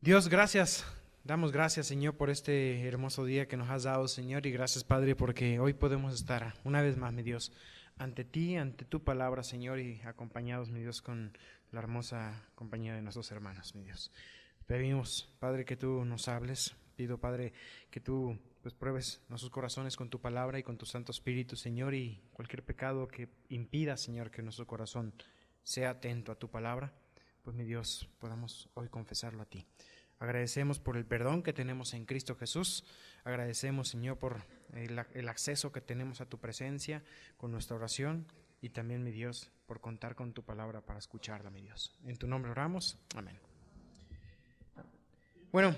Dios, gracias. Damos gracias, Señor, por este hermoso día que nos has dado, Señor, y gracias, Padre, porque hoy podemos estar una vez más, mi Dios, ante ti, ante tu palabra, Señor, y acompañados, mi Dios, con la hermosa compañía de nuestros hermanos, mi Dios. Pedimos, Padre, que tú nos hables. Pido, Padre, que tú pruebes nuestros corazones con tu palabra y con tu Santo Espíritu, Señor, y cualquier pecado que impida, Señor, que nuestro corazón sea atento a tu palabra, pues, mi Dios, podamos hoy confesarlo a ti. Agradecemos por el perdón que tenemos en Cristo Jesús. Agradecemos, Señor, por el acceso que tenemos a tu presencia con nuestra oración y también, mi Dios, por contar con tu palabra para escucharla, mi Dios. En tu nombre oramos. Amén. Bueno,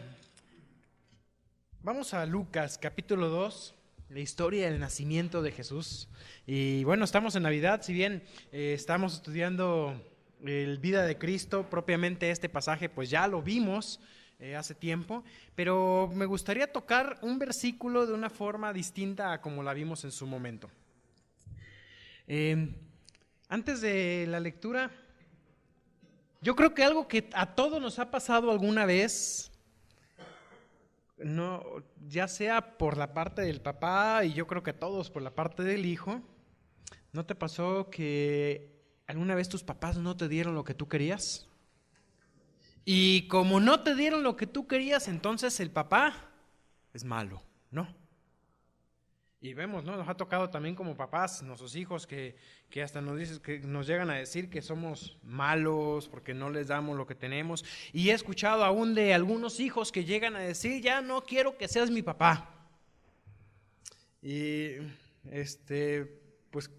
vamos a Lucas capítulo 2, la historia del nacimiento de Jesús. Y bueno, estamos en Navidad, si bien estamos estudiando el vida de Cristo, propiamente este pasaje pues ya lo vimos hace tiempo, pero me gustaría tocar un versículo de una forma distinta a como la vimos en su momento. Antes de la lectura, yo creo que algo que a todos nos ha pasado alguna vez, no, ya sea por la parte del papá y yo creo que todos por la parte del hijo, ¿no te pasó que alguna vez tus papás no te dieron lo que tú querías? Y como no te dieron lo que tú querías, entonces el papá es malo, ¿no? Y vemos, ¿no? Nos ha tocado también como papás, nuestros hijos, que hasta nos llegan a decir que somos malos porque no les damos lo que tenemos. Y he escuchado aún de algunos hijos que llegan a decir, ya no quiero que seas mi papá. Y pues,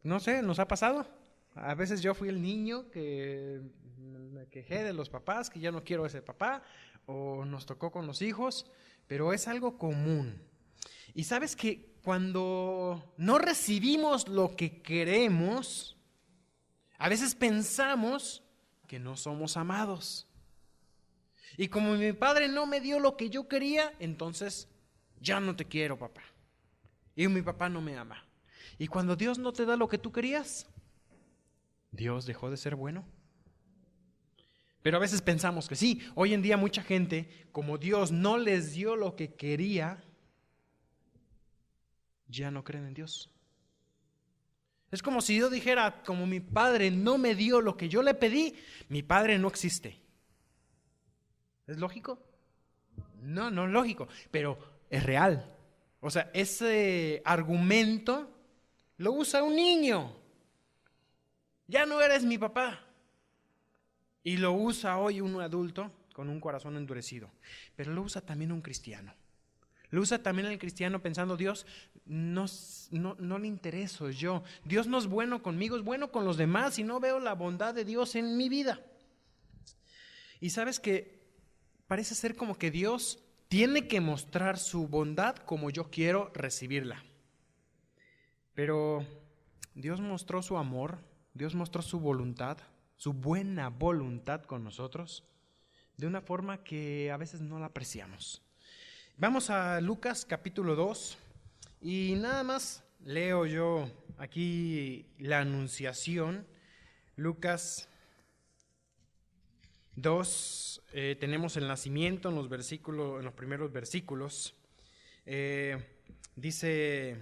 no sé, nos ha pasado. A veces yo fui el niño que me quejé de los papás, que ya no quiero ese papá, o nos tocó con los hijos, pero es algo común. Y sabes que cuando no recibimos lo que queremos, a veces pensamos que no somos amados. Y como mi padre no me dio lo que yo quería, entonces ya no te quiero, papá. Y mi papá no me ama. Y cuando Dios no te da lo que tú querías, ¿Dios dejó de ser bueno? Pero a veces pensamos que sí. Hoy en día mucha gente, como Dios no les dio lo que quería, ya no creen en Dios. Es como si yo dijera, como mi padre no me dio lo que yo le pedí, mi padre no existe. ¿Es lógico? No, no es lógico, pero es real. O sea, ese argumento lo usa un niño. Ya no eres mi papá. Y lo usa hoy un adulto con un corazón endurecido. Pero lo usa también un cristiano. Lo usa también el cristiano pensando, Dios no le intereso yo. Dios no es bueno conmigo, es bueno con los demás y no veo la bondad de Dios en mi vida. Y sabes que parece ser como que Dios tiene que mostrar su bondad como yo quiero recibirla. Pero Dios mostró su amor, Dios mostró su voluntad, su buena voluntad con nosotros, de una forma que a veces no la apreciamos. Vamos a Lucas capítulo 2 y nada más leo yo aquí la anunciación. Lucas 2, tenemos el nacimiento en los primeros versículos. Dice,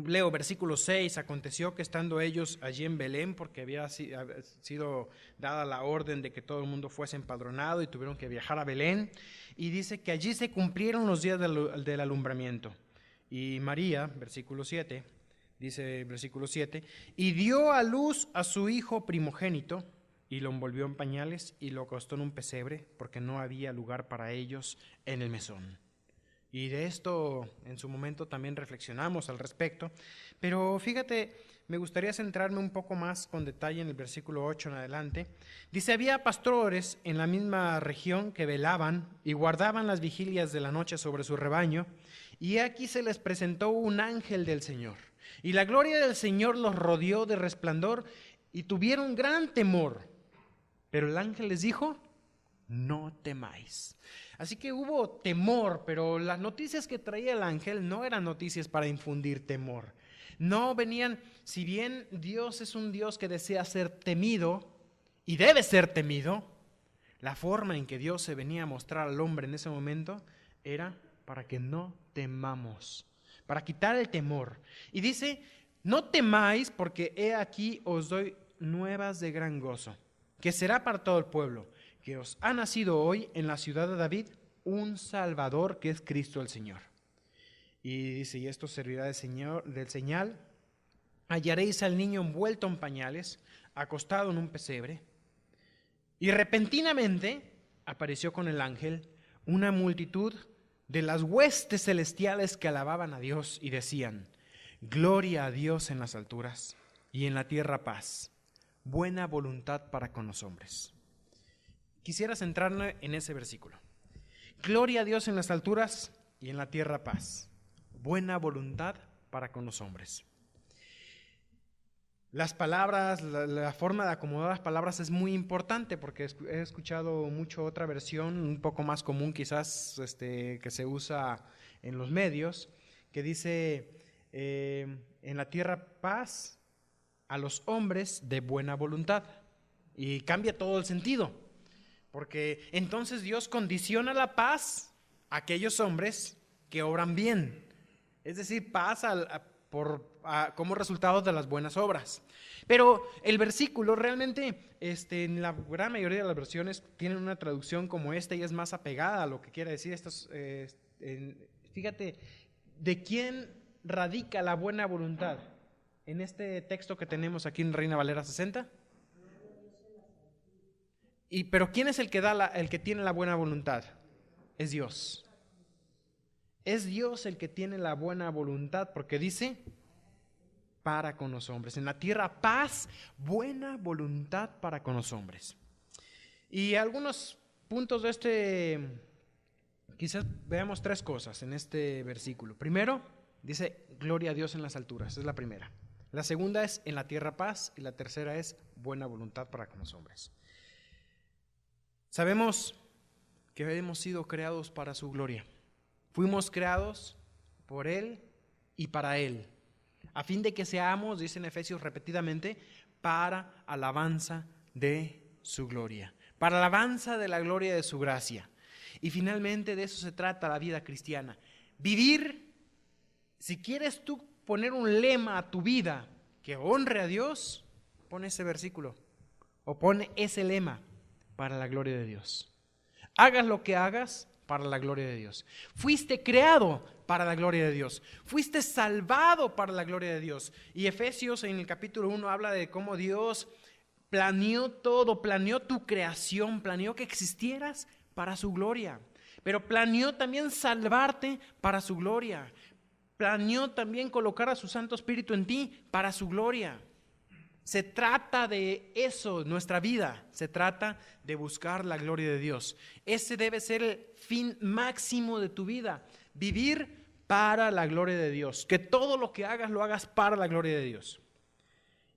leo versículo 6, aconteció que estando ellos allí en Belén, porque había sido dada la orden de que todo el mundo fuese empadronado y tuvieron que viajar a Belén, y dice que allí se cumplieron los días del alumbramiento. Y María, versículo 7, dice versículo 7, y dio a luz a su hijo primogénito, y lo envolvió en pañales y lo acostó en un pesebre, porque no había lugar para ellos en el mesón. Y de esto en su momento también reflexionamos al respecto. Pero fíjate, me gustaría centrarme un poco más con detalle en el versículo 8 en adelante. Dice, había pastores en la misma región que velaban y guardaban las vigilias de la noche sobre su rebaño. Y aquí se les presentó un ángel del Señor. Y la gloria del Señor los rodeó de resplandor y tuvieron gran temor. Pero el ángel les dijo, no temáis. Así que hubo temor, pero las noticias que traía el ángel no eran noticias para infundir temor. No venían, si bien Dios es un Dios que desea ser temido y debe ser temido, la forma en que Dios se venía a mostrar al hombre en ese momento era para que no temamos, para quitar el temor. Y dice, no temáis porque he aquí os doy nuevas de gran gozo, que será para todo el pueblo, que os ha nacido hoy en la ciudad de David un Salvador que es Cristo el Señor. Y dice, y esto servirá del señal, hallaréis al niño envuelto en pañales, acostado en un pesebre. Y repentinamente apareció con el ángel una multitud de las huestes celestiales que alababan a Dios y decían, gloria a Dios en las alturas y en la tierra paz, buena voluntad para con los hombres. Quisiera centrarme en ese versículo. Gloria a Dios en las alturas y en la tierra paz, buena voluntad para con los hombres. Las palabras, la forma de acomodar las palabras es muy importante porque he escuchado mucho otra versión, un poco más común quizás, que se usa en los medios, que dice, en la tierra paz a los hombres de buena voluntad. Y cambia todo el sentido, porque entonces Dios condiciona la paz a aquellos hombres que obran bien. Es decir, paz como resultado de las buenas obras. Pero el versículo realmente, en la gran mayoría de las versiones, tienen una traducción como esta y es más apegada a lo que quiere decir. Fíjate, ¿de quién radica la buena voluntad? En este texto que tenemos aquí en Reina Valera 60. Pero ¿quién es el que tiene la buena voluntad? Es Dios. Es Dios el que tiene la buena voluntad, porque dice, para con los hombres. En la tierra paz, buena voluntad para con los hombres. Y algunos puntos de quizás veamos tres cosas en este versículo. Primero, dice, gloria a Dios en las alturas, es la primera. La segunda es, en la tierra paz, y la tercera es, buena voluntad para con los hombres. Sabemos que hemos sido creados para su gloria. Fuimos creados por Él y para Él, a fin de que seamos, dice en Efesios repetidamente, para alabanza de su gloria, para alabanza de la gloria de su gracia. Y finalmente de eso se trata la vida cristiana. Vivir, si quieres tú poner un lema a tu vida que honre a Dios, pon ese versículo o pon ese lema, para la gloria de Dios. Hagas lo que hagas, para la gloria de Dios. Fuiste creado para la gloria de Dios. Fuiste salvado para la gloria de Dios. Y Efesios en el capítulo 1 habla de cómo Dios planeó todo, planeó tu creación, planeó que existieras para su gloria. Pero planeó también salvarte para su gloria. Planeó también colocar a su Santo Espíritu en ti para su gloria. Se trata de eso, nuestra vida, se trata de buscar la gloria de Dios. Ese debe ser el fin máximo de tu vida, vivir para la gloria de Dios, que todo lo que hagas lo hagas para la gloria de Dios.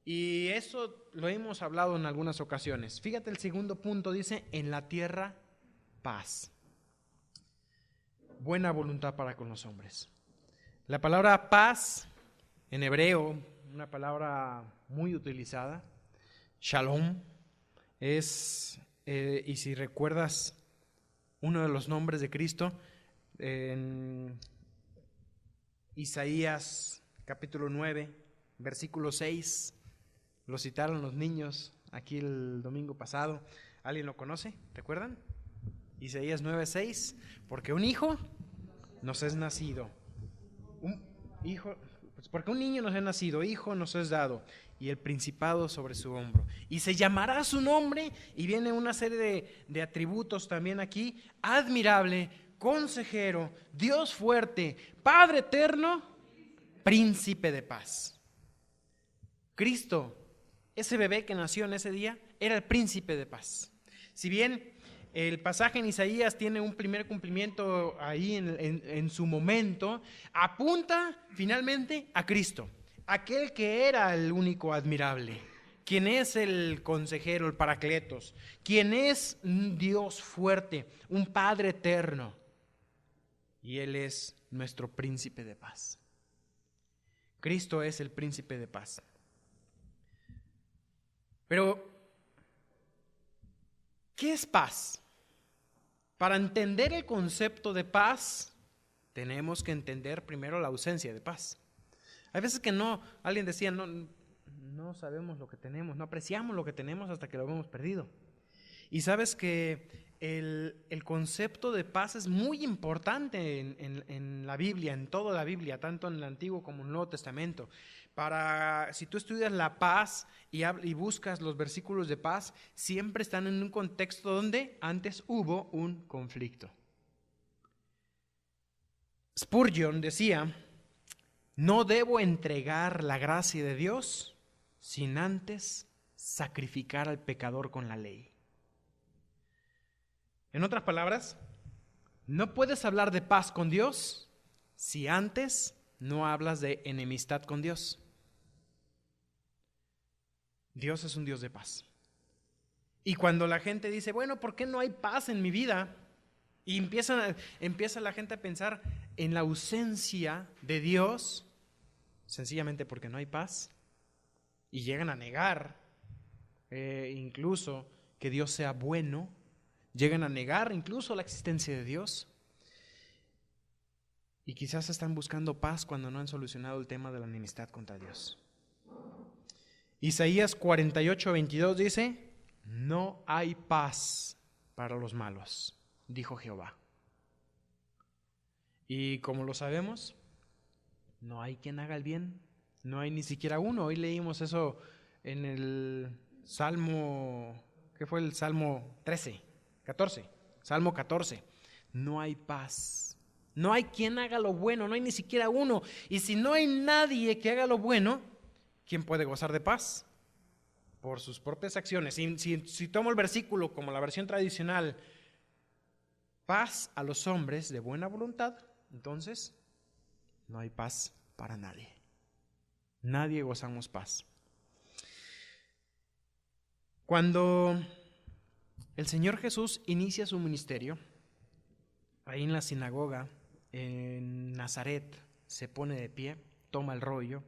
Y eso lo hemos hablado en algunas ocasiones. Fíjate, el segundo punto dice, en la tierra paz, buena voluntad para con los hombres. La palabra paz en hebreo, una palabra muy utilizada, shalom, es, y si recuerdas uno de los nombres de Cristo, en Isaías capítulo 9, versículo 6, lo citaron los niños aquí el domingo pasado. ¿Alguien lo conoce? ¿Recuerdan? Isaías 9:6, porque un hijo nos es nacido, porque un niño nos es nacido, hijo nos es dado, y el principado sobre su hombro, y se llamará su nombre, y viene una serie de atributos también aquí: admirable, consejero, Dios fuerte, Padre eterno, príncipe de paz. Cristo, ese bebé que nació en ese día, era el príncipe de paz. Si bien el pasaje en Isaías tiene un primer cumplimiento ahí en su momento, apunta finalmente a Cristo, aquel que era el único admirable, quien es el consejero, el paracletos, quien es un Dios fuerte, un Padre eterno, y Él es nuestro príncipe de paz. Cristo es el príncipe de paz. Pero ¿Qué es paz? Para entender el concepto de paz, tenemos que entender primero la ausencia de paz. Hay veces que alguien decía, no sabemos lo que tenemos, no apreciamos lo que tenemos hasta que lo hemos perdido. Y sabes que el concepto de paz es muy importante en la Biblia, en toda la Biblia, tanto en el Antiguo como en el Nuevo Testamento. Si tú estudias la paz y buscas los versículos de paz, siempre están en un contexto donde antes hubo un conflicto. Spurgeon decía, no debo entregar la gracia de Dios sin antes sacrificar al pecador con la ley. En otras palabras, no puedes hablar de paz con Dios si antes no hablas de enemistad con Dios. Dios es un Dios de paz. Y cuando la gente dice, bueno, ¿por qué no hay paz en mi vida? Y empieza la gente a pensar en la ausencia de Dios, sencillamente porque no hay paz. Y llegan a negar incluso que Dios sea bueno. Llegan a negar incluso la existencia de Dios. Y quizás están buscando paz cuando no han solucionado el tema de la enemistad contra Dios. Isaías 48:22 dice, no hay paz para los malos, dijo Jehová. Y como lo sabemos, no hay quien haga el bien, no hay ni siquiera uno. Hoy leímos eso en el Salmo, ¿qué fue el Salmo 14? Salmo 14. No hay paz, no hay quien haga lo bueno, no hay ni siquiera uno. Y si no hay nadie que haga lo bueno, ¿quién puede gozar de paz? Por sus propias acciones. Si tomo el versículo como la versión tradicional, paz a los hombres de buena voluntad, entonces no hay paz para nadie. Nadie gozamos paz. Cuando el Señor Jesús inicia su ministerio, ahí en la sinagoga, en Nazaret, se pone de pie, toma el rollo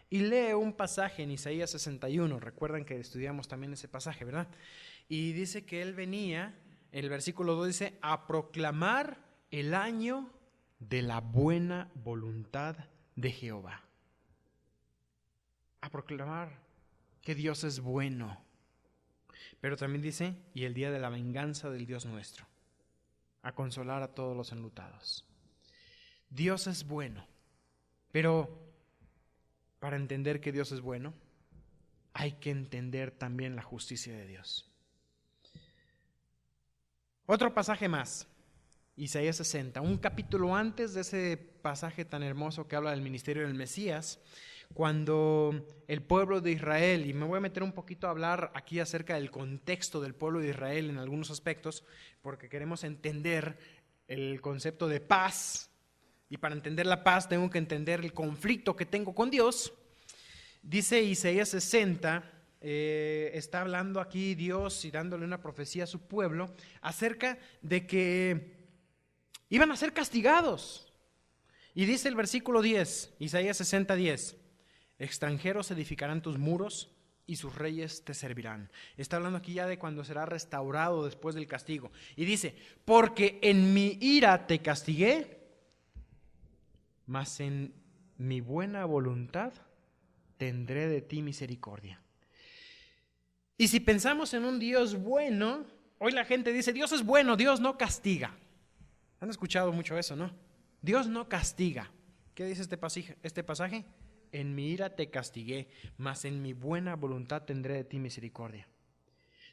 y lee un pasaje en Isaías 61. Recuerdan que estudiamos también ese pasaje, ¿verdad? Y dice que él venía, el versículo 2 dice, a proclamar el año de la buena voluntad de Jehová. A proclamar que Dios es bueno. Pero también dice, y el día de la venganza del Dios nuestro, a consolar a todos los enlutados. Dios es bueno, pero para entender que Dios es bueno, hay que entender también la justicia de Dios. Otro pasaje más, Isaías 60, un capítulo antes de ese pasaje tan hermoso que habla del ministerio del Mesías, cuando el pueblo de Israel, y me voy a meter un poquito a hablar aquí acerca del contexto del pueblo de Israel en algunos aspectos, porque queremos entender el concepto de paz, y para entender la paz tengo que entender el conflicto que tengo con Dios. Dice Isaías 60, está hablando aquí Dios y dándole una profecía a su pueblo acerca de que iban a ser castigados. Y dice el versículo 10, Isaías 60, 10, extranjeros edificarán tus muros y sus reyes te servirán. Está hablando aquí ya de cuando será restaurado después del castigo. Y dice, porque en mi ira te castigué, mas en mi buena voluntad tendré de ti misericordia. Y si pensamos en un Dios bueno, hoy la gente dice, Dios es bueno, Dios no castiga. Han escuchado mucho eso, ¿no? Dios no castiga. ¿Qué dice este pasaje? En mi ira te castigué, mas en mi buena voluntad tendré de ti misericordia.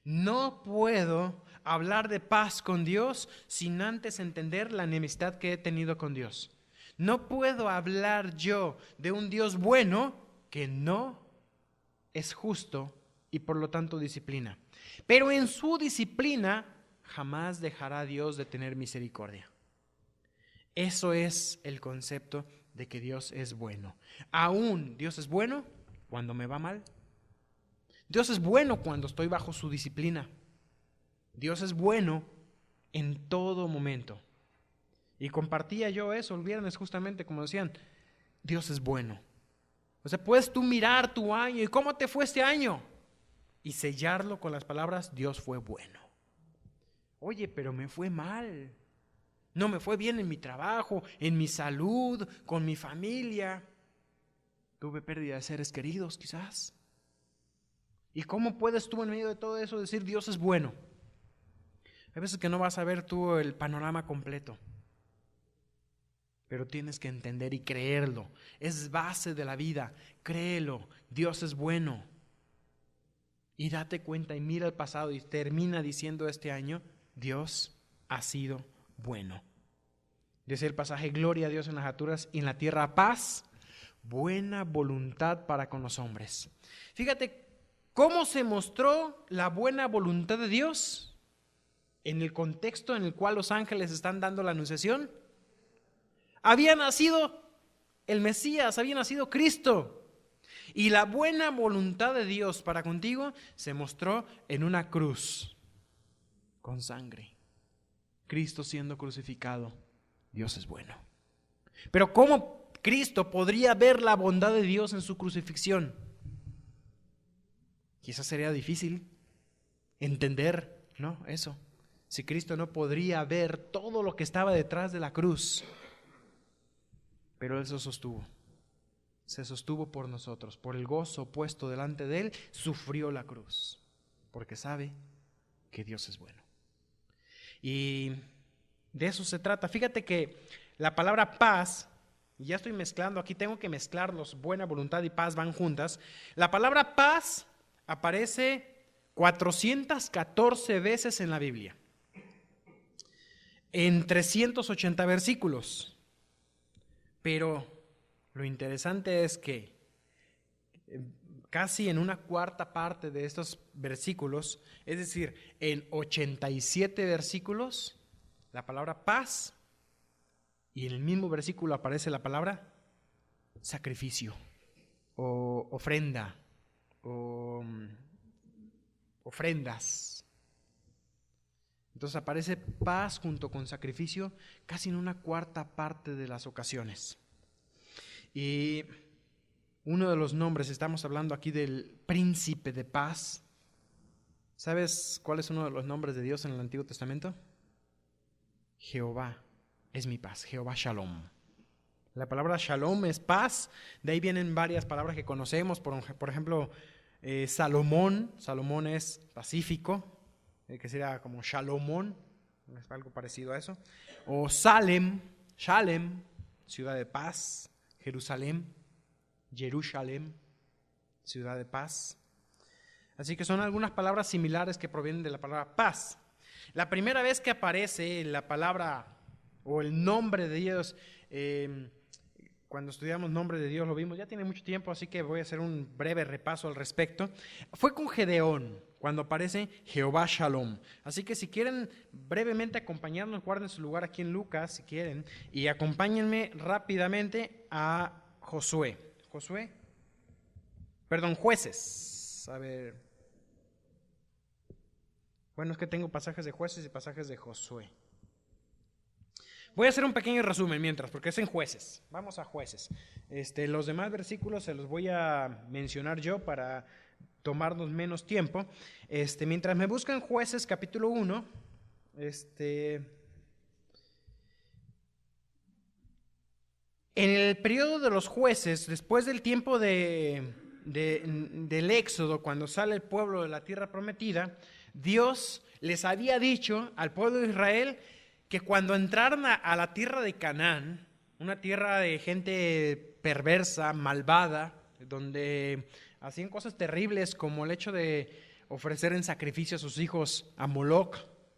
No puedo hablar de paz con Dios sin antes entender la enemistad que he tenido con Dios. No puedo hablar yo de un Dios bueno que no es justo y por lo tanto disciplina. Pero en su disciplina jamás dejará Dios de tener misericordia. Eso es el concepto de que Dios es bueno. Aún Dios es bueno cuando me va mal. Dios es bueno cuando estoy bajo su disciplina. Dios es bueno en todo momento. Y compartía yo eso el viernes justamente, como decían, Dios es bueno. O sea, puedes tú mirar tu año y cómo te fue este año y sellarlo con las palabras, Dios fue bueno. Oye, pero me fue mal. No me fue bien en mi trabajo, en mi salud, con mi familia. Tuve pérdida de seres queridos, quizás. ¿Y cómo puedes tú en medio de todo eso decir Dios es bueno? Hay veces que no vas a ver tú el panorama completo, pero tienes que entender y creerlo. Es base de la vida. Créelo, Dios es bueno. Y date cuenta y mira el pasado y termina diciendo este año, Dios ha sido bueno. Dice el pasaje, gloria a Dios en las alturas y en la tierra paz, buena voluntad para con los hombres. Fíjate cómo se mostró la buena voluntad de Dios en el contexto en el cual los ángeles están dando la anunciación. Había nacido el Mesías, había nacido Cristo. Y la buena voluntad de Dios para contigo se mostró en una cruz con sangre. Cristo siendo crucificado. Dios es bueno. Pero ¿cómo Cristo podría ver la bondad de Dios en su crucifixión? Quizás sería difícil entender, ¿no? Eso. Si Cristo no podría ver todo lo que estaba detrás de la cruz. Pero Él se sostuvo por nosotros, por el gozo puesto delante de Él, sufrió la cruz, porque sabe que Dios es bueno. Y de eso se trata. Fíjate que la palabra paz, y ya estoy mezclando, aquí tengo que mezclarlos, buena voluntad y paz van juntas. La palabra paz aparece 414 veces en la Biblia, en 380 versículos. Pero lo interesante es que casi en una cuarta parte de estos versículos, es decir, en 87 versículos, la palabra paz, y en el mismo versículo aparece la palabra sacrificio, o ofrenda, o ofrendas. Entonces aparece paz junto con sacrificio casi en una cuarta parte de las ocasiones. Y uno de los nombres, estamos hablando aquí del príncipe de paz. ¿Sabes cuál es uno de los nombres de Dios en el Antiguo Testamento? Jehová es mi paz, Jehová Shalom. La palabra Shalom es paz, de ahí vienen varias palabras que conocemos, por ejemplo, Salomón es pacífico, que sería como Shalomón, es algo parecido a eso, o Shalem, ciudad de paz, Jerusalén, ciudad de paz. Así que son algunas palabras similares que provienen de la palabra paz. La primera vez que aparece la palabra o el nombre de Dios, cuando estudiamos nombre de Dios lo vimos, ya tiene mucho tiempo, así que voy a hacer un breve repaso al respecto. Fue con Gedeón, cuando aparece Jehová Shalom. Así que si quieren brevemente acompañarnos, guarden su lugar aquí en Lucas, si quieren, y acompáñenme rápidamente a Jueces. A ver. Bueno, es que tengo pasajes de Jueces y pasajes de Josué. Voy a hacer un pequeño resumen mientras, porque es en Jueces. Vamos a Jueces. Los demás versículos se los voy a mencionar yo para tomarnos menos tiempo. Mientras me buscan Jueces capítulo 1, en el periodo de los jueces, después del tiempo del éxodo, cuando sale el pueblo de la tierra prometida, Dios les había dicho al pueblo de Israel que cuando entraran a la tierra de Canaán, una tierra de gente perversa, malvada, donde hacían cosas terribles como el hecho de ofrecer en sacrificio a sus hijos a Moloch,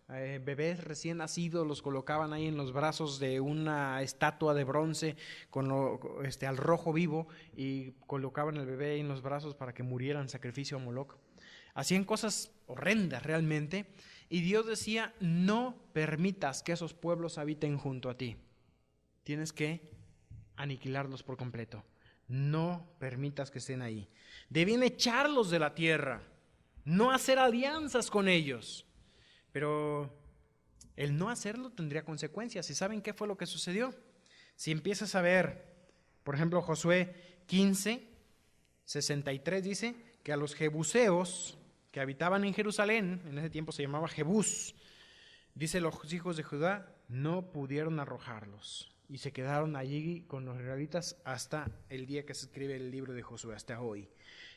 bebés recién nacidos los colocaban ahí en los brazos de una estatua de bronce al rojo vivo y colocaban el bebé ahí en los brazos para que muriera en sacrificio a Moloch. Hacían cosas horrendas realmente, y Dios decía, no permitas que esos pueblos habiten junto a ti. Tienes que aniquilarlos por completo. No permitas que estén ahí. Debían echarlos de la tierra, no hacer alianzas con ellos. Pero el no hacerlo tendría consecuencias. ¿Y saben qué fue lo que sucedió? Si empiezas a ver, por ejemplo, Josué 15, 63 dice que a los jebuseos que habitaban en Jerusalén, en ese tiempo se llamaba Jebús, Dice, los hijos de Judá no pudieron arrojarlos y se quedaron allí con los israelitas hasta el día que se escribe el libro de Josué, hasta hoy.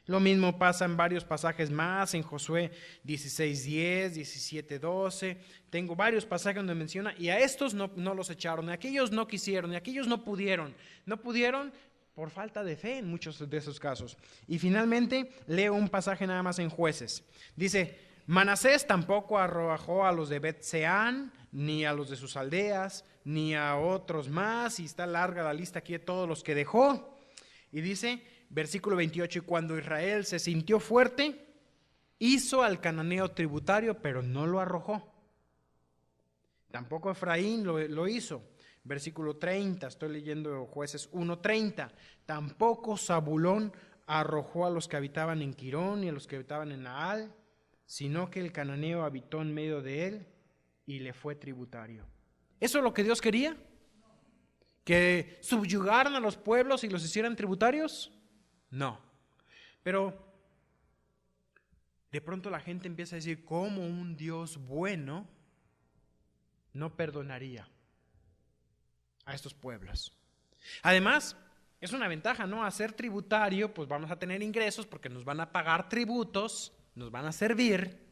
Lo mismo pasa en varios pasajes más, en Josué 16:10, 17:12. Tengo varios pasajes donde menciona, y a estos no los echaron, a aquellos no quisieron, y a aquellos no pudieron. No pudieron por falta de fe en muchos de esos casos. Y finalmente leo un pasaje nada más en Jueces. Dice, Manasés tampoco arrojó a los de Bet-Seán, ni a los de sus aldeas, ni a otros más, y está larga la lista aquí de todos los que dejó. Y dice, versículo 28, y cuando Israel se sintió fuerte, hizo al cananeo tributario, pero no lo arrojó. Tampoco Efraín lo hizo. Versículo 30, estoy leyendo Jueces 1:30. Tampoco Zabulón arrojó a los que habitaban en Quirón y a los que habitaban en Naal, sino que el cananeo habitó en medio de él y le fue tributario. ¿Eso es lo que Dios quería? ¿Que subyugaran a los pueblos y los hicieran tributarios? No. Pero de pronto la gente empieza a decir, ¿cómo un Dios bueno no perdonaría a estos pueblos? Además, es una ventaja, ¿no? A ser tributario, pues vamos a tener ingresos porque nos van a pagar tributos, nos van a servir.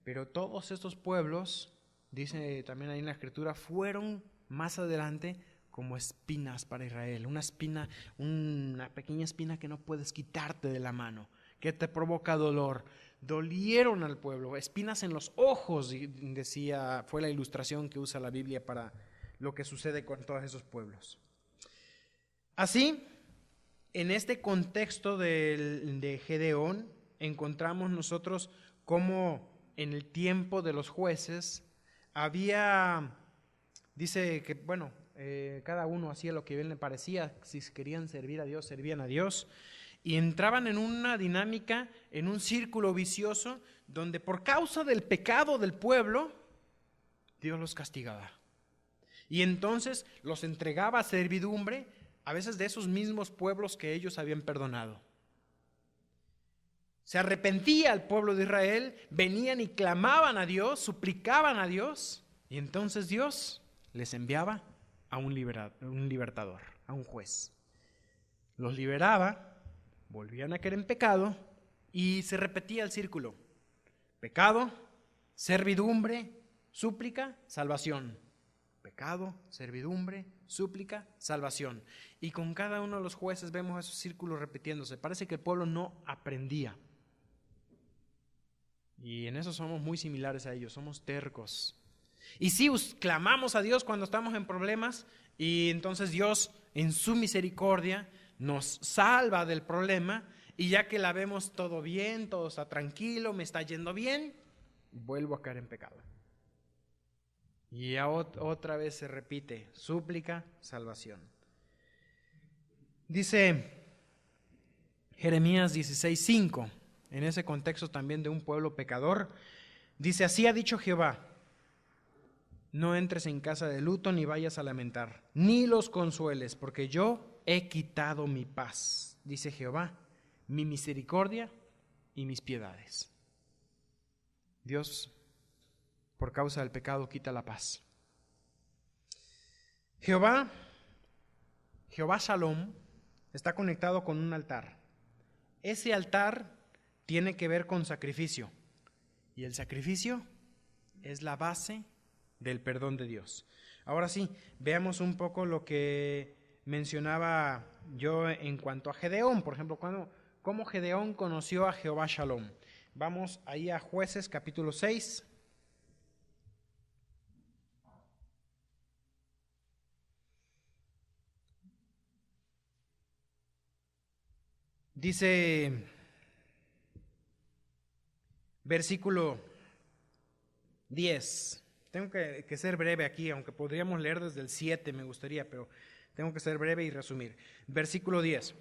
Pero todos estos pueblos, dice también ahí en la Escritura, fueron más adelante como espinas para Israel. Una espina, una pequeña espina que no puedes quitarte de la mano, que te provoca dolor. Dolieron al pueblo, espinas en los ojos, decía, fue la ilustración que usa la Biblia para lo que sucede con todos esos pueblos. Así, en este contexto de Gedeón, encontramos nosotros cómo en el tiempo de los jueces había, dice que, bueno, cada uno hacía lo que bien le parecía. Si querían servir a Dios, servían a Dios, y entraban en una dinámica, en un círculo vicioso, donde por causa del pecado del pueblo, Dios los castigaba. Y entonces los entregaba a servidumbre, a veces de esos mismos pueblos que ellos habían perdonado. Se arrepentía el pueblo de Israel, venían y clamaban a Dios, suplicaban a Dios, y entonces Dios les enviaba a un libertador, a un juez. Los liberaba, volvían a caer en pecado y se repetía el círculo. Pecado, servidumbre, súplica, salvación. Pecado, servidumbre, súplica, salvación. Y con cada uno de los jueces vemos esos círculos repitiéndose. Parece que el pueblo no aprendía. Y en eso somos muy similares a ellos, somos tercos. Y sí, clamamos a Dios cuando estamos en problemas, y entonces Dios en su misericordia nos salva del problema, y ya que la vemos todo bien, todo está tranquilo, me está yendo bien, vuelvo a caer en pecado. Y otra vez se repite, súplica, salvación. Dice Jeremías 16:5, en ese contexto también de un pueblo pecador, dice, así ha dicho Jehová, no entres en casa de luto ni vayas a lamentar, ni los consueles, porque yo he quitado mi paz, dice Jehová, mi misericordia y mis piedades. Dios, por causa del pecado, quita la paz. Jehová Shalom está conectado con un altar. Ese altar tiene que ver con sacrificio, y el sacrificio es la base del perdón de Dios. Ahora sí, veamos un poco lo que mencionaba yo en cuanto a Gedeón, por ejemplo, cómo Gedeón conoció a Jehová Shalom. Vamos ahí a Jueces capítulo 6. Dice, versículo 10. Tengo que ser breve aquí, aunque podríamos leer desde el 7, me gustaría, pero tengo que ser breve y resumir. Versículo 10.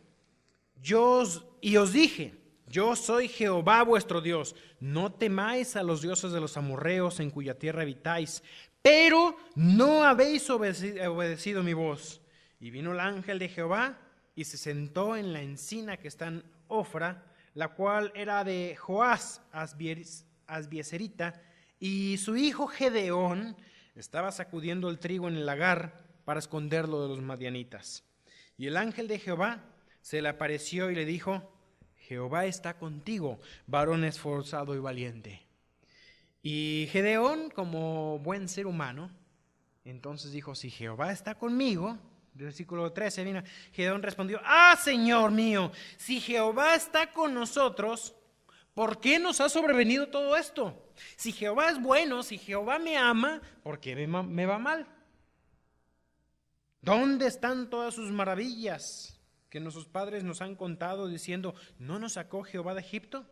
Os dije, yo soy Jehová vuestro Dios, no temáis a los dioses de los amorreos en cuya tierra habitáis, pero no habéis obedecido mi voz. Y vino el ángel de Jehová y se sentó en la encina que está en Ofra, la cual era de Joás Asbieserita, Y su hijo Gedeón estaba sacudiendo el trigo en el lagar para esconderlo de los madianitas. Y el ángel de Jehová se le apareció y le dijo: Jehová está contigo, varón esforzado y valiente. Y Gedeón, como buen ser humano, entonces dijo: si Jehová está conmigo, versículo 13, viene, Gedeón respondió: Señor mío, si Jehová está con nosotros, ¿por qué nos ha sobrevenido todo esto? Si Jehová es bueno, si Jehová me ama, ¿por qué me va mal? ¿Dónde están todas sus maravillas que nuestros padres nos han contado diciendo: ¿no nos sacó Jehová de Egipto?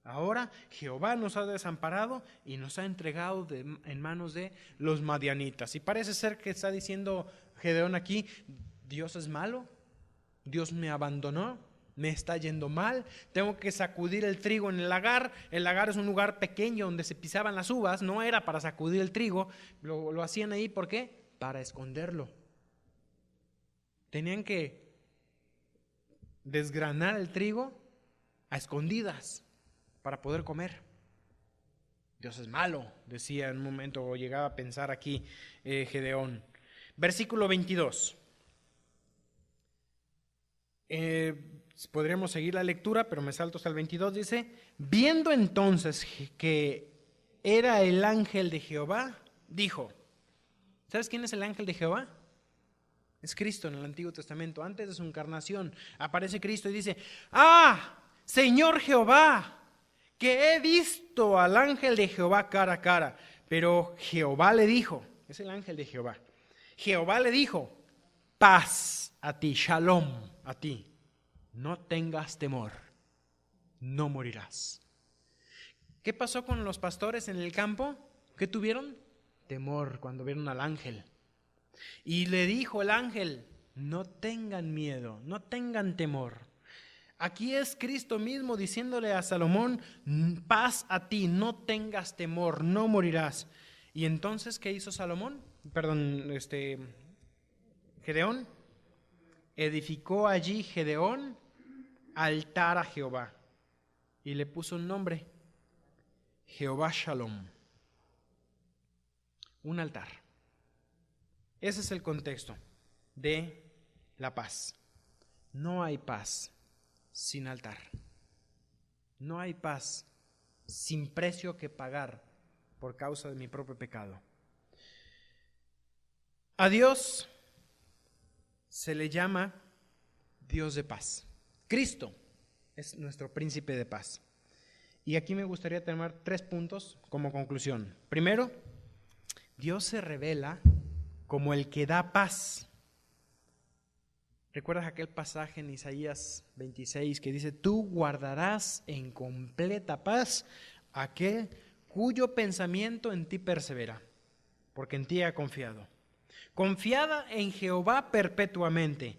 Ahora Jehová nos ha desamparado y nos ha entregado en manos de los madianitas. Y parece ser que está diciendo Gedeón aquí: Dios es malo, Dios me abandonó, me está yendo mal, tengo que sacudir el trigo en el lagar. El lagar es un lugar pequeño donde se pisaban las uvas, no era para sacudir el trigo, lo hacían ahí, ¿por qué? Para esconderlo. Tenían que desgranar el trigo a escondidas para poder comer. Dios es malo, decía en un momento, o llegaba a pensar aquí Gedeón. Versículo 22. Podríamos seguir la lectura, pero me salto hasta el 22. Dice: viendo entonces que era el ángel de Jehová, dijo. ¿Sabes quién es el ángel de Jehová? Es Cristo en el Antiguo Testamento. Antes de su encarnación aparece Cristo y dice: Señor Jehová, que he visto al ángel de Jehová cara a cara. Pero Jehová le dijo, es el ángel de Jehová, Jehová le dijo: paz a ti, shalom a ti, no tengas temor, no morirás. ¿Qué pasó con los pastores en el campo? ¿Qué tuvieron? Temor cuando vieron al ángel. Y le dijo el ángel: no tengan miedo, no tengan temor. Aquí es Cristo mismo diciéndole a Salomón: paz a ti, no tengas temor, no morirás. Y entonces, ¿qué hizo Salomón? Gedeón. Edificó allí Gedeón altar a Jehová y le puso un nombre: Jehová Shalom. Un altar. Ese es el contexto de la paz. No hay paz sin altar. No hay paz sin precio que pagar por causa de mi propio pecado. A Dios se le llama Dios de paz. Cristo es nuestro príncipe de paz. Y aquí me gustaría tomar 3 puntos como conclusión. Primero, Dios se revela como el que da paz. ¿Recuerdas aquel pasaje en Isaías 26 que dice: tú guardarás en completa paz aquel cuyo pensamiento en ti persevera, porque en ti ha confiado? Confiada en Jehová perpetuamente,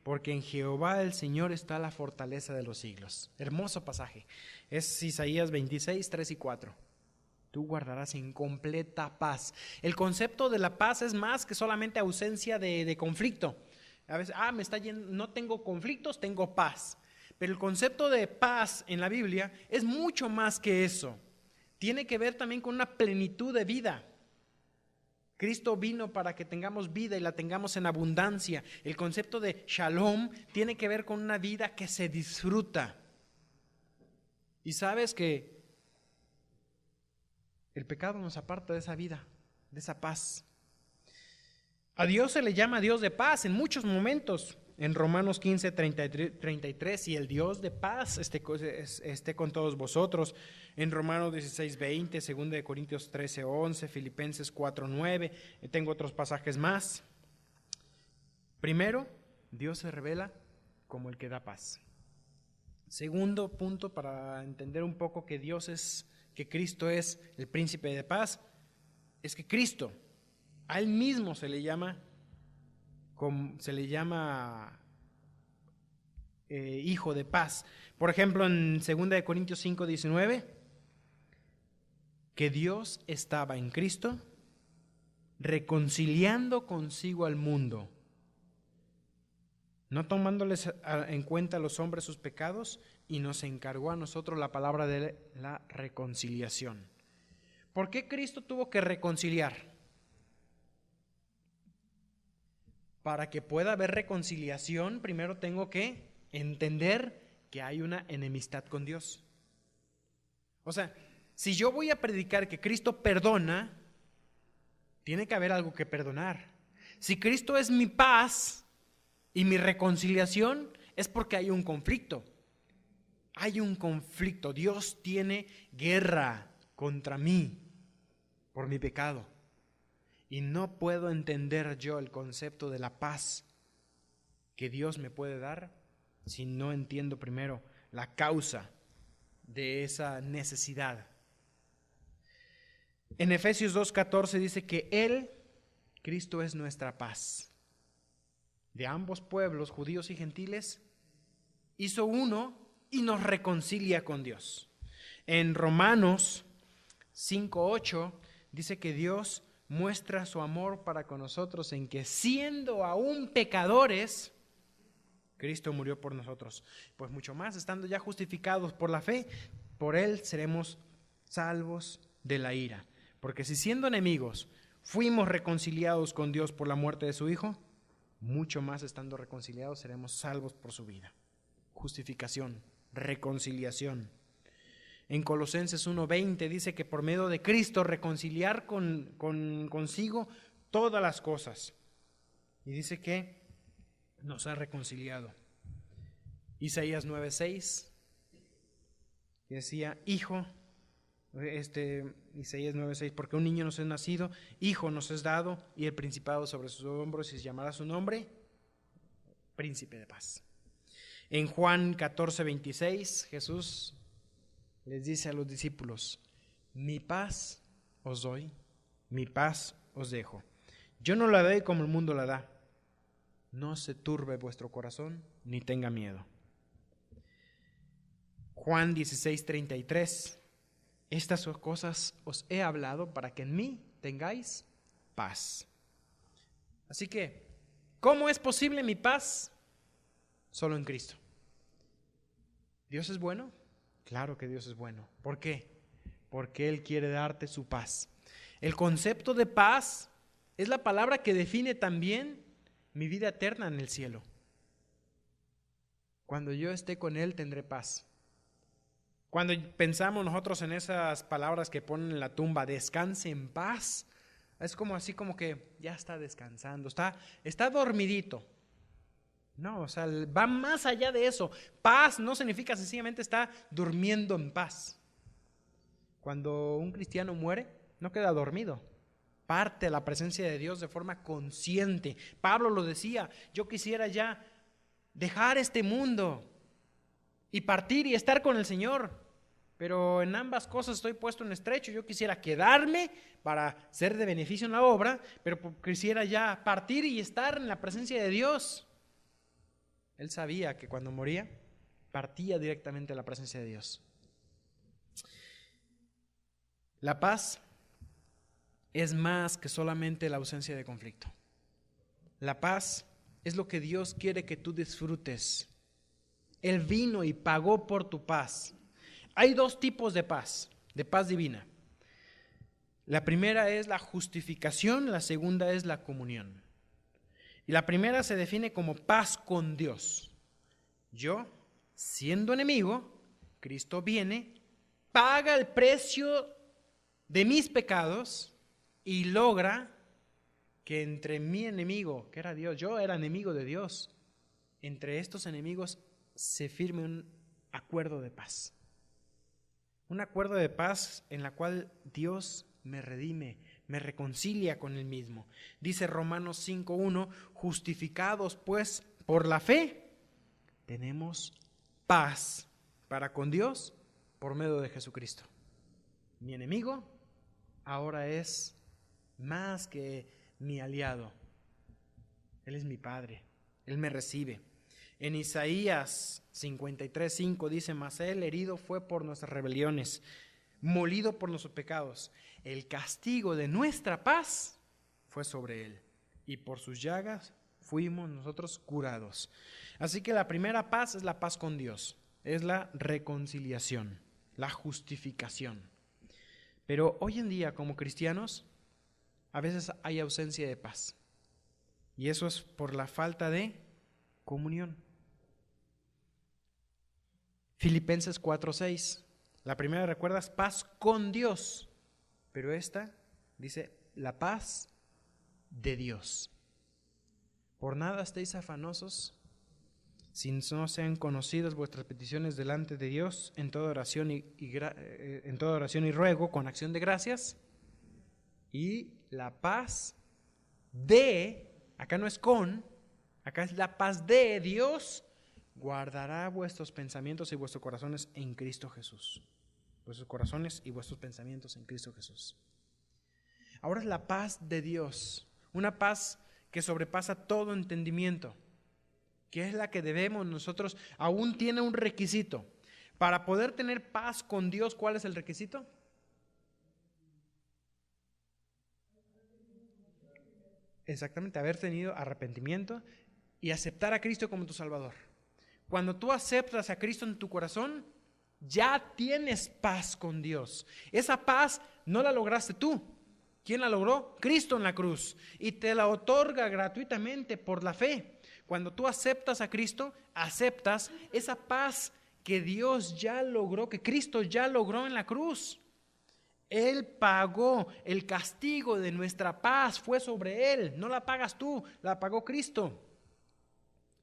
porque en Jehová el Señor está la fortaleza de los siglos. Hermoso pasaje. Es Isaías 26, 3 y 4. Tú guardarás en completa paz. El concepto de la paz es más que solamente ausencia de conflicto. A veces, me está yendo, no tengo conflictos, tengo paz. Pero el concepto de paz en la Biblia es mucho más que eso. Tiene que ver también con una plenitud de vida. Cristo vino para que tengamos vida y la tengamos en abundancia. El concepto de shalom tiene que ver con una vida que se disfruta. Y sabes que el pecado nos aparta de esa vida, de esa paz. A Dios se le llama Dios de paz en muchos momentos. En Romanos 15, 33, y el Dios de paz esté con todos vosotros. En Romanos 16, 20, 2 Corintios 13, 11, Filipenses 4, 9. Tengo otros pasajes más. Primero, Dios se revela como el que da paz. Segundo punto, para entender un poco que Cristo es el príncipe de paz, es que Cristo, a Él mismo se le llama hijo de paz. Por ejemplo, en 2 Corintios 5, 19, que Dios estaba en Cristo reconciliando consigo al mundo, no tomándoles en cuenta a los hombres sus pecados, y nos encargó a nosotros la palabra de la reconciliación. ¿Por qué Cristo tuvo que reconciliar? Para que pueda haber reconciliación, primero tengo que entender que hay una enemistad con Dios. O sea, si yo voy a predicar que Cristo perdona, tiene que haber algo que perdonar. Si Cristo es mi paz y mi reconciliación, es porque hay un conflicto. Hay un conflicto. Dios tiene guerra contra mí por mi pecado. Y no puedo entender yo el concepto de la paz que Dios me puede dar si no entiendo primero la causa de esa necesidad. En Efesios 2:14 dice que Él, Cristo, es nuestra paz. De ambos pueblos, judíos y gentiles, hizo uno y nos reconcilia con Dios. En Romanos 5:8 dice que Dios muestra su amor para con nosotros en que siendo aún pecadores, Cristo murió por nosotros. Pues mucho más, estando ya justificados por la fe, por Él seremos salvos de la ira. Porque si siendo enemigos fuimos reconciliados con Dios por la muerte de su Hijo, mucho más estando reconciliados seremos salvos por su vida. Justificación, reconciliación. En Colosenses 1:20 dice que por medio de Cristo reconciliar consigo todas las cosas. Y dice que nos ha reconciliado. Isaías 9:6 decía, Isaías 9:6, porque un niño nos es nacido, hijo nos es dado, y el principado sobre sus hombros, y se llamará su nombre, Príncipe de Paz. En Juan 14:26, Jesús les dice a los discípulos, mi paz os doy, mi paz os dejo. Yo no la doy como el mundo la da. No se turbe vuestro corazón, ni tenga miedo. Juan 16:33, estas cosas os he hablado para que en mí tengáis paz. Así que, ¿cómo es posible mi paz? Solo en Cristo. ¿Dios es bueno? Claro que Dios es bueno. ¿Por qué? Porque Él quiere darte su paz. El concepto de paz es la palabra que define también mi vida eterna en el cielo. Cuando yo esté con Él tendré paz. Cuando pensamos nosotros en esas palabras que ponen en la tumba, descanse en paz, es como así como que ya está descansando, está dormidito. No, o sea, va más allá de eso. Paz no significa sencillamente está durmiendo en paz. Cuando un cristiano muere, no queda dormido. Parte de la presencia de Dios de forma consciente. Pablo lo decía, yo quisiera ya dejar este mundo y partir y estar con el Señor, pero en ambas cosas estoy puesto en estrecho. Yo quisiera quedarme para ser de beneficio en la obra, pero quisiera ya partir y estar en la presencia de Dios. Él sabía que cuando moría, partía directamente a la presencia de Dios. La paz es más que solamente la ausencia de conflicto. La paz es lo que Dios quiere que tú disfrutes. Él vino y pagó por tu paz. Hay dos tipos de paz divina. La primera es la justificación, la segunda es la comunión. Y la primera se define como paz con Dios. Yo, siendo enemigo, Cristo viene, paga el precio de mis pecados y logra que entre mi enemigo, que era Dios, yo era enemigo de Dios, entre estos enemigos se firme un acuerdo de paz. Un acuerdo de paz en la cual Dios me redime, me reconcilia con Él mismo. Dice Romanos 5:1, justificados pues por la fe, tenemos paz para con Dios por medio de Jesucristo. Mi enemigo ahora es más que mi aliado. Él es mi Padre, Él me recibe. En Isaías 53:5 dice, mas Él herido fue por nuestras rebeliones, molido por nuestros pecados. El castigo de nuestra paz fue sobre Él, y por sus llagas fuimos nosotros curados. Así que la primera paz es la paz con Dios, es la reconciliación, la justificación. Pero hoy en día, como cristianos, a veces hay ausencia de paz. Y eso es por la falta de comunión. Filipenses 4:6. La primera, ¿recuerdas? Paz con Dios. Pero esta dice, la paz de Dios. Por nada estéis afanosos, si no sean conocidas vuestras peticiones delante de Dios en toda oración y ruego con acción de gracias. Y la paz de, acá no es con, acá es la paz de Dios, guardará vuestros pensamientos y vuestros corazones en Cristo Jesús. Vuestros corazones y vuestros pensamientos en Cristo Jesús. Ahora es la paz de Dios, una paz que sobrepasa todo entendimiento, que es la que debemos nosotros. Aún tiene un requisito. Para poder tener paz con Dios, ¿cuál es el requisito? Exactamente, haber tenido arrepentimiento y aceptar a Cristo como tu Salvador. Cuando tú aceptas a Cristo en tu corazón, ya tienes paz con Dios. Esa paz no la lograste tú. ¿Quién la logró? Cristo en la cruz. Y te la otorga gratuitamente por la fe. Cuando tú aceptas a Cristo, aceptas esa paz que Dios ya logró, que Cristo ya logró en la cruz. Él pagó el castigo de nuestra paz, fue sobre Él. No la pagas tú, la pagó Cristo.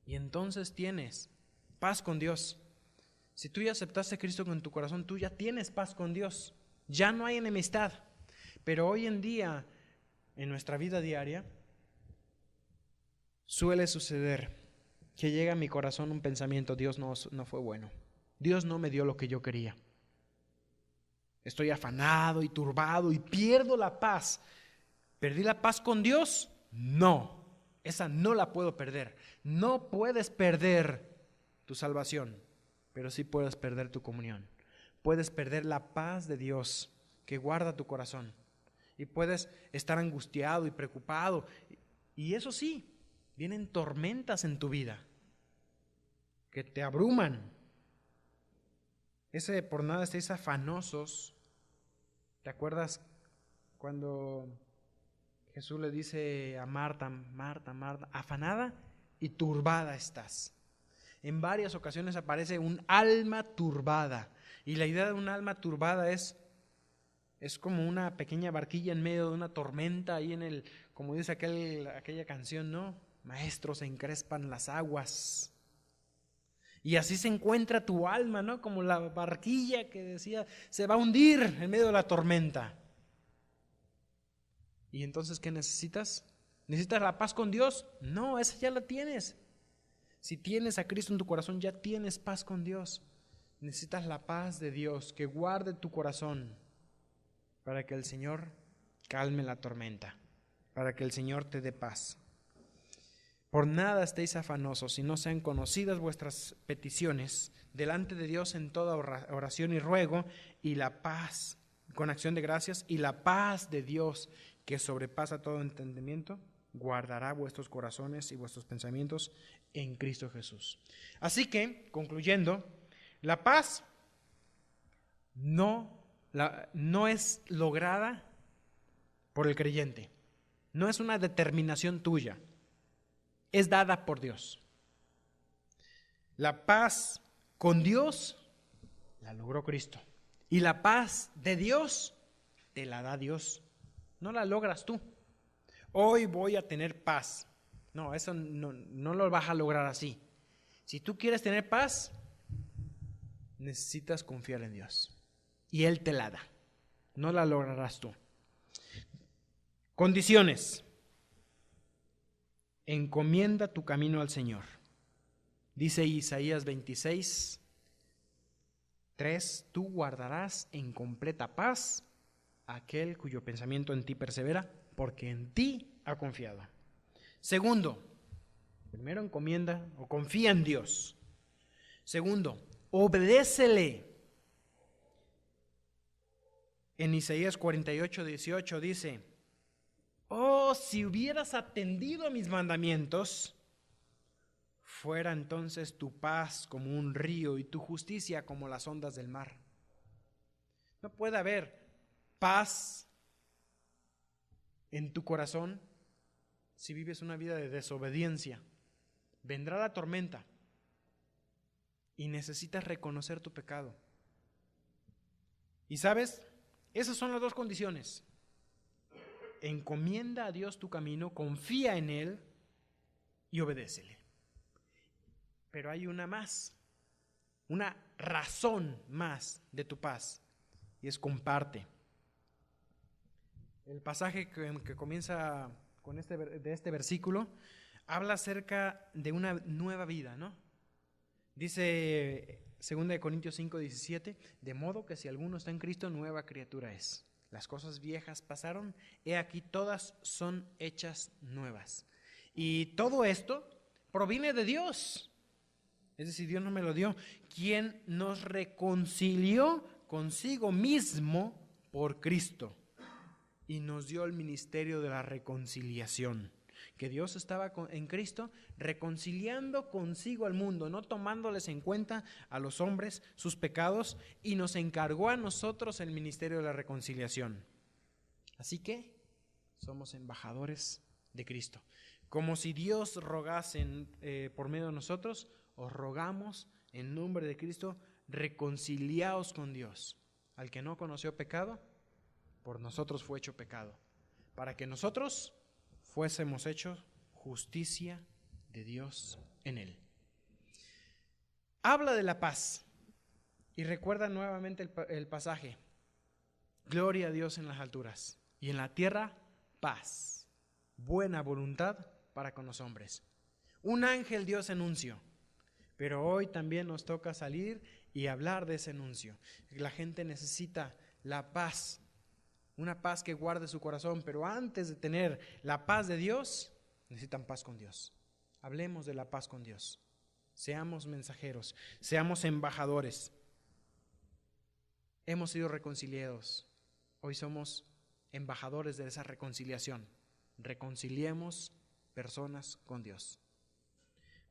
Y entonces tienes paz con Dios. Si tú ya aceptaste a Cristo con tu corazón, tú ya tienes paz con Dios. Ya no hay enemistad. Pero hoy en día, en nuestra vida diaria, suele suceder que llega a mi corazón un pensamiento: Dios no fue bueno. Dios no me dio lo que yo quería. Estoy afanado y turbado y pierdo la paz. ¿Perdí la paz con Dios? No, esa no la puedo perder. No puedes perder tu salvación, pero sí puedes perder tu comunión. Puedes perder la paz de Dios que guarda tu corazón. Y puedes estar angustiado y preocupado. Y eso sí, vienen tormentas en tu vida que te abruman. Ese por nada estéis afanosos. ¿Te acuerdas cuando Jesús le dice a Marta: Marta, Marta, afanada y turbada estás? En varias ocasiones aparece un alma turbada. Y la idea de un alma turbada es como una pequeña barquilla en medio de una tormenta, ahí como dice aquella canción, ¿no? Maestro, se encrespan las aguas. Y así se encuentra tu alma, ¿no? Como la barquilla que decía, se va a hundir en medio de la tormenta. ¿Y entonces qué necesitas? ¿Necesitas la paz con Dios? No, esa ya la tienes. Si tienes a Cristo en tu corazón, ya tienes paz con Dios. Necesitas la paz de Dios que guarde tu corazón para que el Señor calme la tormenta, para que el Señor te dé paz. Por nada estéis afanosos, si no sean conocidas vuestras peticiones delante de Dios en toda oración y ruego, y la paz, con acción de gracias, y la paz de Dios que sobrepasa todo entendimiento, guardará vuestros corazones y vuestros pensamientos en Cristo Jesús. Así que, concluyendo, la paz no es lograda por el creyente, no es una determinación tuya. Es dada por Dios. La paz con Dios la logró Cristo. Y la paz de Dios te la da Dios. No la logras tú. Hoy voy a tener paz. No, eso no lo vas a lograr así. Si tú quieres tener paz, necesitas confiar en Dios. Y Él te la da. No la lograrás tú. Condiciones. Encomienda tu camino al Señor. Dice Isaías 26:3: tú guardarás en completa paz a aquel cuyo pensamiento en ti persevera, porque en ti ha confiado. Segundo, primero encomienda o confía en Dios. Segundo, obedécele. En Isaías 48:18 dice: oh, si hubieras atendido a mis mandamientos, fuera entonces tu paz como un río y tu justicia como las ondas del mar. No puede haber paz en tu corazón si vives una vida de desobediencia. Vendrá la tormenta y necesitas reconocer tu pecado. Y sabes, esas son las dos condiciones. Encomienda a Dios tu camino, confía en Él y obedécele. Pero hay una más, una razón más de tu paz, y es comparte. El pasaje que comienza con de este versículo habla acerca de una nueva vida, ¿no? Dice 2 Corintios 5:17, de modo que si alguno está en Cristo, nueva criatura es. Las cosas viejas pasaron, he aquí todas son hechas nuevas. Y todo esto proviene de Dios. Es decir, Dios no me lo dio. Quien nos reconcilió consigo mismo por Cristo y nos dio el ministerio de la reconciliación. Que Dios estaba en Cristo reconciliando consigo al mundo, no tomándoles en cuenta a los hombres sus pecados, y nos encargó a nosotros el ministerio de la reconciliación. Así que somos embajadores de Cristo. Como si Dios rogase por medio de nosotros, os rogamos en nombre de Cristo, reconciliaos con Dios. Al que no conoció pecado, por nosotros fue hecho pecado, para que nosotros fuésemos hechos justicia de Dios en él. Habla de la paz y recuerda nuevamente el pasaje. Gloria a Dios en las alturas y en la tierra paz, buena voluntad para con los hombres. Un ángel dio ese anuncio, pero hoy también nos toca salir y hablar de ese anuncio. La gente necesita la paz, una paz que guarde su corazón, pero antes de tener la paz de Dios, necesitan paz con Dios. Hablemos de la paz con Dios. Seamos mensajeros, seamos embajadores. Hemos sido reconciliados. Hoy somos embajadores de esa reconciliación. Reconciliemos personas con Dios.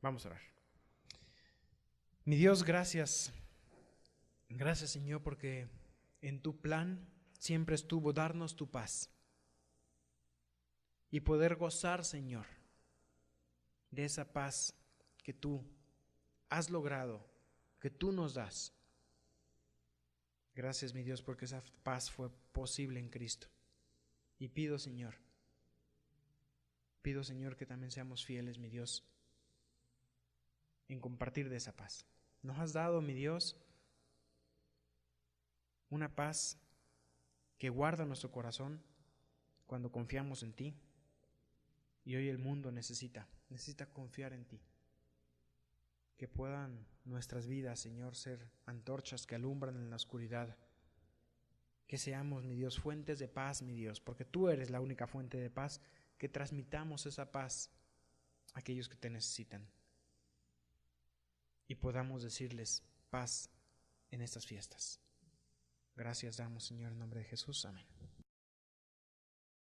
Vamos a orar. Mi Dios, gracias. Gracias, Señor, porque en tu plan siempre estuvo darnos tu paz y poder gozar, Señor, de esa paz que tú has logrado, que tú nos das. Gracias, mi Dios, porque esa paz fue posible en Cristo. Y pido, Señor, que también seamos fieles, mi Dios, en compartir de esa paz. Nos has dado, mi Dios, una paz que guarda nuestro corazón cuando confiamos en ti. Y hoy el mundo necesita confiar en ti. Que puedan nuestras vidas, Señor, ser antorchas que alumbran en la oscuridad. Que seamos, mi Dios, fuentes de paz, mi Dios, porque tú eres la única fuente de paz. Que transmitamos esa paz a aquellos que te necesitan. Y podamos decirles paz en estas fiestas. Gracias damos, Señor, en nombre de Jesús. Amén.